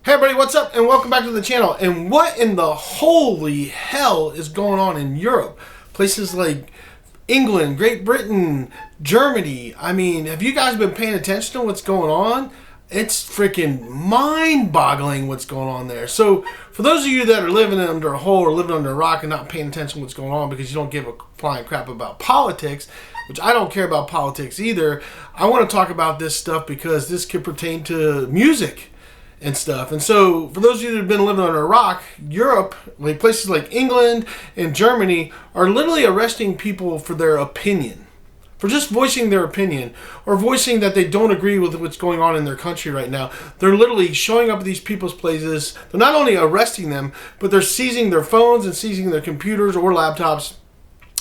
Hey everybody, what's up? And welcome back to the channel. And what in the holy hell is going on in Europe? Places like England, Great Britain, Germany. I mean, have you guys been paying attention to what's going on? It's freaking mind-boggling what's going on there. So, for those of you that are living under a hole or living under a rock and not paying attention to what's going on because you don't give a flying crap about politics, which I don't care about politics either, I want to talk about this stuff because this could pertain to music and stuff. And so, for those of you that have been living under a rock, Europe, like places like England and Germany, are literally arresting people for their opinion. For just voicing their opinion or voicing that they don't agree with what's going on in their country right now. They're literally showing up at these people's places. They're not only arresting them, but they're seizing their phones and seizing their computers or laptops,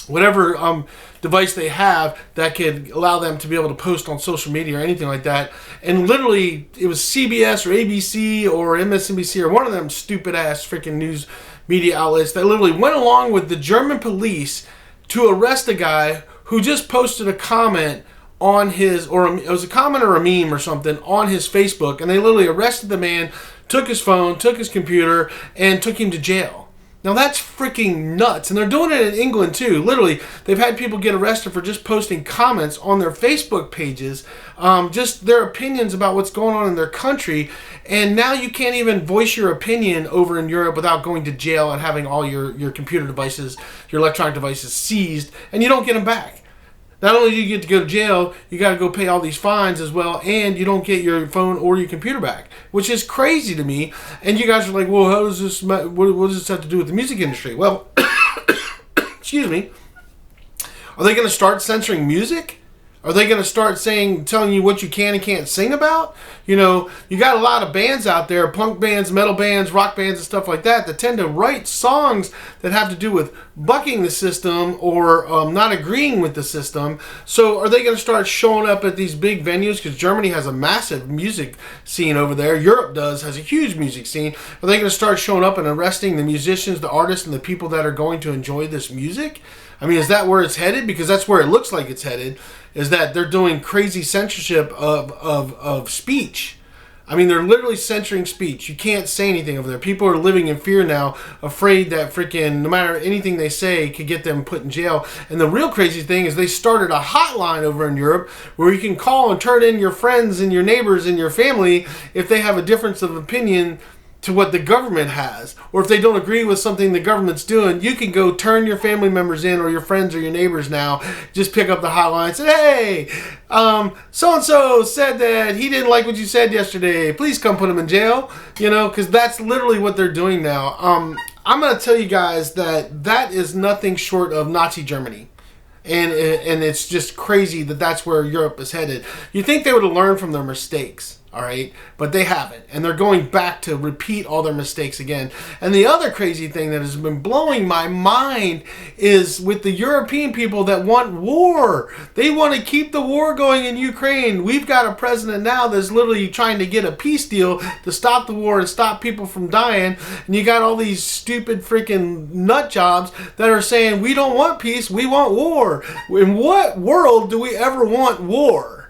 whatever device they have that could allow them to be able to post on social media or anything like that. And literally, it was CBS or ABC or MSNBC or one of them stupid ass freaking news media outlets that literally went along with the German police to arrest a guy who just posted a comment on his, or it was a comment or a meme or something on his Facebook, and they literally arrested the man, took his phone, took his computer, and took him to jail. Now that's freaking nuts, and they're doing it in England too. Literally, they've had people get arrested for just posting comments on their Facebook pages, just their opinions about what's going on in their country, and now you can't even voice your opinion over in Europe without going to jail and having all your computer devices, your electronic devices seized, and you don't get them back. Not only do you get to go to jail, you got to go pay all these fines as well, and you don't get your phone or your computer back, which is crazy to me. And you guys are like, well, how does this? What does this have to do with the music industry? Well, excuse me. Are they going to start censoring music? Are they going to start telling you what you can and can't sing about? You know, you got a lot of bands out there, punk bands, metal bands, rock bands, and stuff like that tend to write songs that have to do with bucking the system or not agreeing with the system. So are they going to start showing up at these big venues? Because Germany has a massive music scene over there. Europe has a huge music scene. Are they going to start showing up and arresting the musicians, the artists, and the people that are going to enjoy this music? I mean, is that where it's headed? Because that's where it looks like it's headed, is that they're doing crazy censorship of speech. I mean, they're literally censoring speech. You can't say anything over there. People are living in fear now, afraid that freaking no matter anything they say could get them put in jail. And the real crazy thing is they started a hotline over in Europe where you can call and turn in your friends and your neighbors and your family if they have a difference of opinion to what the government has, or if they don't agree with something the government's doing, you can go turn your family members in or your friends or your neighbors now. Just pick up the hotline and say, hey, so-and-so said that he didn't like what you said yesterday. Please come put him in jail. You know, because that's literally what they're doing now. I'm going to tell you guys that is nothing short of Nazi Germany. And it's just crazy that that's where Europe is headed. You think they would have learned from their mistakes, all right? But they haven't. And they're going back to repeat all their mistakes again. And the other crazy thing that has been blowing my mind is with the European people that want war. They want to keep the war going in Ukraine. We've got a president now that's literally trying to get a peace deal to stop the war and stop people from dying. And you got all these stupid freaking nut jobs that are saying, we don't want peace, we want war. In what world do we ever want war?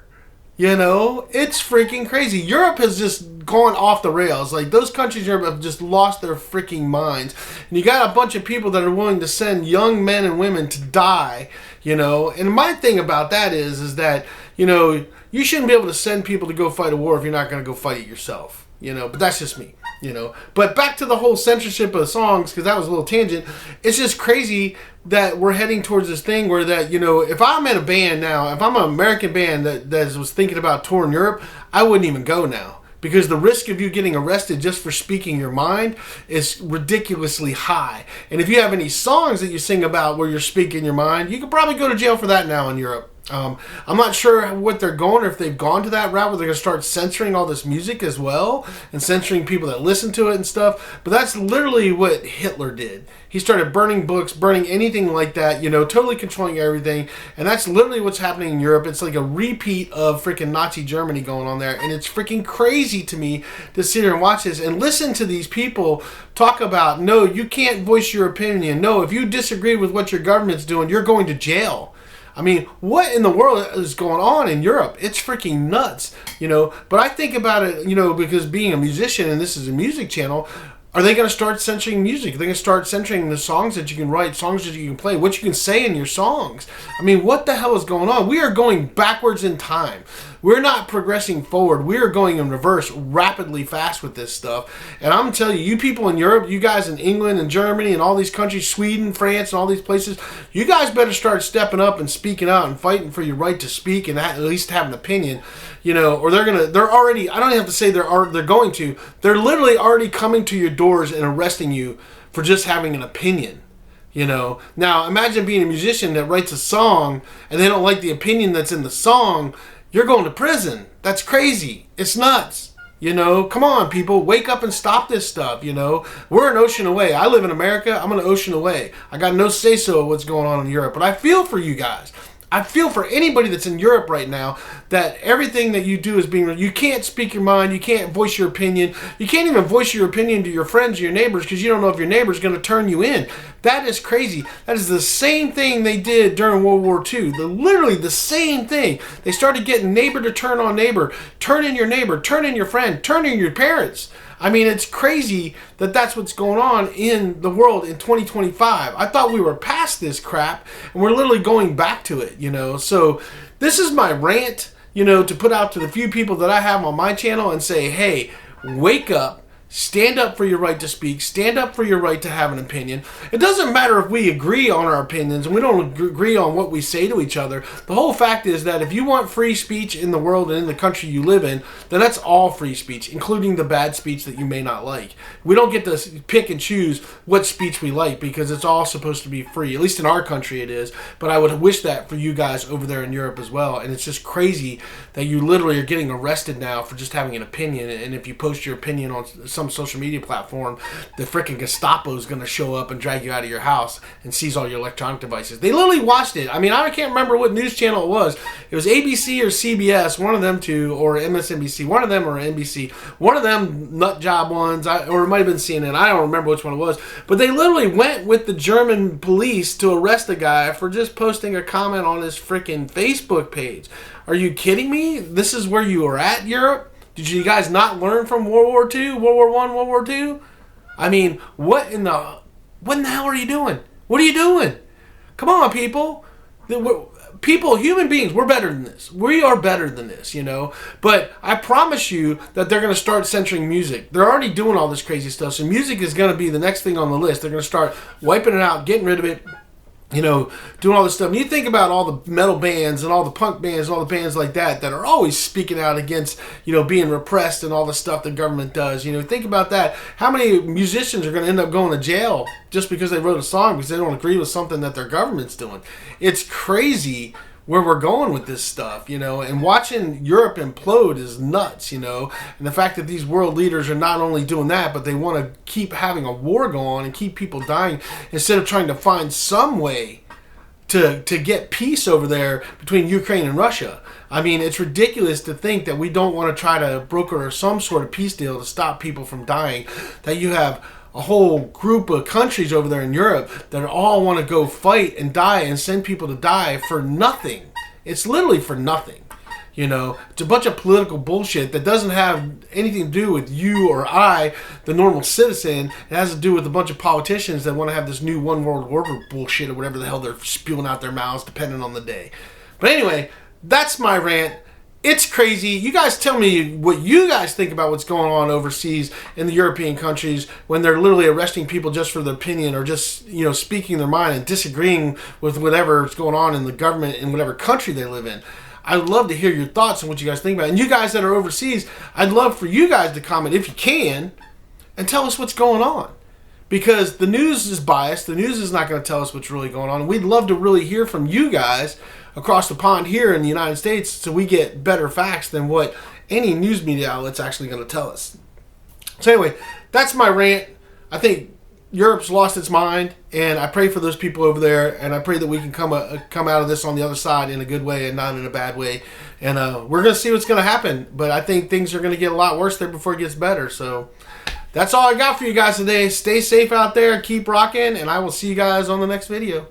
You know, it's freaking crazy. Europe has just gone off the rails. Like, those countries in Europe have just lost their freaking minds. And you got a bunch of people that are willing to send young men and women to die, you know. And my thing about that is that, you know, you shouldn't be able to send people to go fight a war if you're not going to go fight it yourself, you know. But that's just me, you know. But back to the whole censorship of songs, because that was a little tangent. It's just crazy that we're heading towards this thing where that, you know, if I'm in a band now, if I'm an American band that was thinking about touring Europe, I wouldn't even go now. Because the risk of you getting arrested just for speaking your mind is ridiculously high. And if you have any songs that you sing about where you're speaking your mind, you could probably go to jail for that now in Europe. I'm not sure what they're going, or if they've gone to that route where they're going to start censoring all this music as well and censoring people that listen to it and stuff. But that's literally what Hitler did. He started burning books, burning anything like that, you know, totally controlling everything. And that's literally what's happening in Europe. It's like a repeat of freaking Nazi Germany going on there. And it's freaking crazy to me to sit here and watch this and listen to these people talk about, no, you can't voice your opinion. No, if you disagree with what your government's doing, you're going to jail. I mean, what in the world is going on in Europe? It's freaking nuts, you know. But I think about it, you know, because being a musician and this is a music channel, are they going to start censoring music? Are they going to start censoring the songs that you can write, songs that you can play, what you can say in your songs? I mean, what the hell is going on? We are going backwards in time. We're not progressing forward. We are going in reverse rapidly fast with this stuff. And I'm telling you, you people in Europe, you guys in England and Germany and all these countries, Sweden, France, and all these places, you guys better start stepping up and speaking out and fighting for your right to speak and at least have an opinion. You know, or they're already, I don't even have to say they're going to, they're literally already coming to your doors and arresting you for just having an opinion. You know, now imagine being a musician that writes a song and they don't like the opinion that's in the song. You're going to prison. That's crazy. It's nuts. You know, come on, people, wake up and stop this stuff. You know, we're an ocean away. I live in America. I'm an ocean away. I got no say-so of what's going on in Europe, but I feel for you guys. I feel for anybody that's in Europe right now that everything that you do is being... You can't speak your mind. You can't voice your opinion. You can't even voice your opinion to your friends or your neighbors because you don't know if your neighbor's going to turn you in. That is crazy. That is the same thing they did during World War II. Literally the same thing. They started getting neighbor to turn on neighbor. Turn in your neighbor. Turn in your friend. Turn in your parents. I mean, it's crazy that that's what's going on in the world in 2025. I thought we were past this crap, and we're literally going back to it, you know. So this is my rant, you know, to put out to the few people that I have on my channel and say, hey, wake up. Stand up for your right to speak. Stand up for your right to have an opinion. It doesn't matter if we agree on our opinions and we don't agree on what we say to each other. The whole fact is that if you want free speech in the world and in the country you live in, then that's all free speech, including the bad speech that you may not like. We don't get to pick and choose what speech we like because it's all supposed to be free. At least in our country it is. But I would wish that for you guys over there in Europe as well. And it's just crazy that you literally are getting arrested now for just having an opinion. And if you post your opinion on some social media platform, the freaking Gestapo is going to show up and drag you out of your house and seize all your electronic devices. They literally watched it. I mean, I can't remember what news channel it was. It was ABC or CBS, one of them two, or MSNBC, one of them, or NBC, one of them nut job ones, or it might have been CNN. I don't remember which one it was. But they literally went with the German police to arrest a guy for just posting a comment on his freaking Facebook page. Are you kidding me? This is where you are at, Europe? Did you guys not learn from World War II, World War I, World War II? I mean, what in the hell are you doing? What are you doing? Come on, people. People, human beings, we're better than this. We are better than this, you know. But I promise you that they're going to start censoring music. They're already doing all this crazy stuff. So music is going to be the next thing on the list. They're going to start wiping it out, getting rid of it. You know, doing all this stuff. And you think about all the metal bands and all the punk bands and all the bands like that that are always speaking out against, you know, being repressed and all the stuff the government does. You know, think about that. How many musicians are going to end up going to jail just because they wrote a song because they don't agree with something that their government's doing? It's crazy where we're going with this stuff, you know, and watching Europe implode is nuts, you know, and the fact that these world leaders are not only doing that, but they want to keep having a war going on and keep people dying instead of trying to find some way to get peace over there between Ukraine and Russia. I mean, it's ridiculous to think that we don't want to try to broker some sort of peace deal to stop people from dying, that you have a whole group of countries over there in Europe that all want to go fight and die and send people to die for nothing. It's literally for nothing. You know, it's a bunch of political bullshit that doesn't have anything to do with you or I, the normal citizen. It has to do with a bunch of politicians that want to have this new one world order bullshit or whatever the hell they're spewing out their mouths depending on the day. But anyway, that's my rant. It's crazy. You guys tell me what you guys think about what's going on overseas in the European countries when they're literally arresting people just for their opinion or just, you know, speaking their mind and disagreeing with whatever's going on in the government in whatever country they live in. I'd love to hear your thoughts on what you guys think about it. And you guys that are overseas, I'd love for you guys to comment if you can and tell us what's going on. Because the news is biased. The news is not going to tell us what's really going on. And we'd love to really hear from you guys across the pond here in the United States so we get better facts than what any news media outlet's actually going to tell us. So anyway, that's my rant. I think Europe's lost its mind, and I pray for those people over there, and I pray that we can come out of this on the other side in a good way and not in a bad way. And we're going to see what's going to happen, but I think things are going to get a lot worse there before it gets better. So that's all I got for you guys today. Stay safe out there, keep rocking, and I will see you guys on the next video.